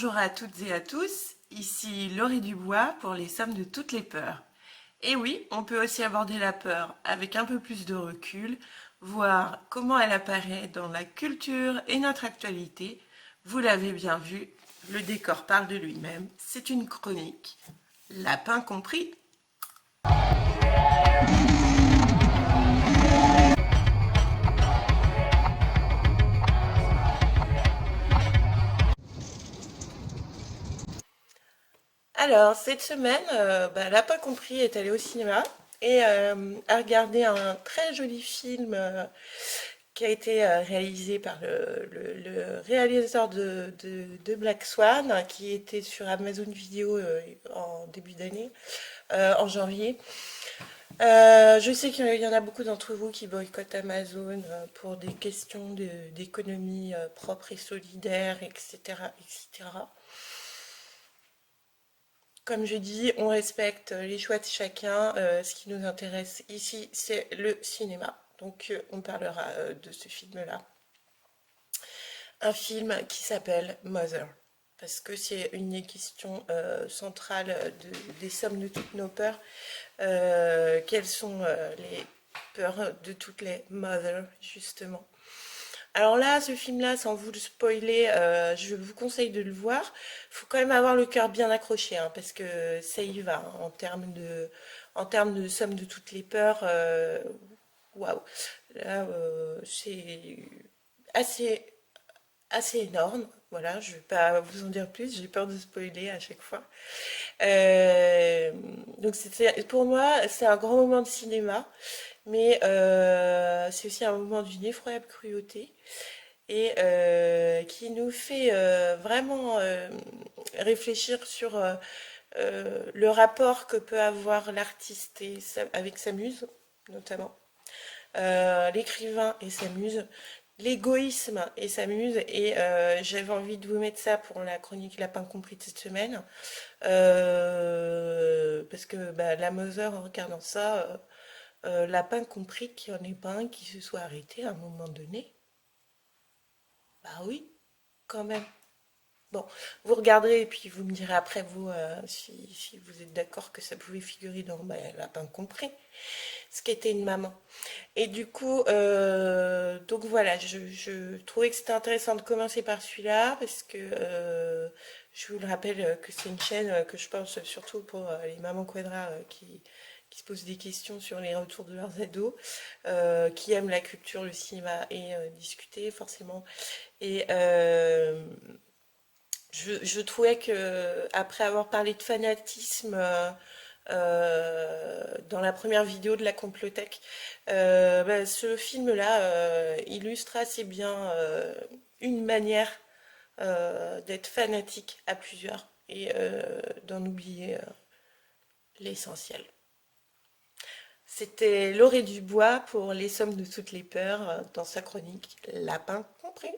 Bonjour à toutes et à tous, ici Laurie Dubois pour les sommes de toutes les peurs. Et oui, on peut aussi aborder la peur avec un peu plus de recul, voir comment elle apparaît dans la culture et notre actualité. Vous l'avez bien vu, le décor parle de lui-même, c'est une chronique. Lapin compris. Alors, cette semaine, Lapin compris est allé au cinéma et a regardé un très joli film qui a été réalisé par le réalisateur de Black Swan, qui était sur Amazon Vidéo en début d'année, en janvier. Je sais qu'il y en a beaucoup d'entre vous qui boycottent Amazon pour des questions d'économie propre et solidaire, etc., etc. Comme je dis, on respecte les choix de chacun. Ce qui nous intéresse ici, c'est le cinéma. Donc, on parlera de ce film-là. Un film qui s'appelle Mother. Parce que c'est une des questions centrales des sommes de toutes nos peurs. Quelles sont les peurs de toutes les mothers, justement? Alors là, ce film-là, sans vous le spoiler, je vous conseille de le voir. Il faut quand même avoir le cœur bien accroché, hein, parce que ça y va, hein, en termes de somme de toutes les peurs. Waouh, là, c'est assez, assez énorme. Voilà, je vais pas vous en dire plus, j'ai peur de spoiler à chaque fois. Euh, donc pour moi, c'est un grand moment de cinéma, mais c'est aussi un moment d'une effroyable cruauté et qui nous fait vraiment réfléchir sur le rapport que peut avoir l'artiste avec sa muse, notamment, l'écrivain et sa muse, l'égoïsme et sa muse, et j'avais envie de vous mettre ça pour la chronique Lapin compris de cette semaine, parce que la Mother, en regardant ça, Lapin compris qu'il n'y en ait pas un qui se soit arrêté à un moment donné. Bah oui, quand même. Bon, vous regarderez et puis vous me direz après vous si vous êtes d'accord que ça pouvait figurer dans Lapin compris, ce qu'était une maman. Et du coup, donc voilà, je trouvais que c'était intéressant de commencer par celui-là parce que je vous le rappelle que c'est une chaîne que je pense surtout pour les mamans quadra qui se posent des questions sur les retours de leurs ados, qui aiment la culture, le cinéma et discuter forcément. Et je trouvais que après avoir parlé de fanatisme dans la première vidéo de la Complothèque, ce film-là illustre assez bien une manière d'être fanatique à plusieurs et d'en oublier l'essentiel. C'était Laurie Dubois pour Les sommes de toutes les peurs dans sa chronique Lapin compris.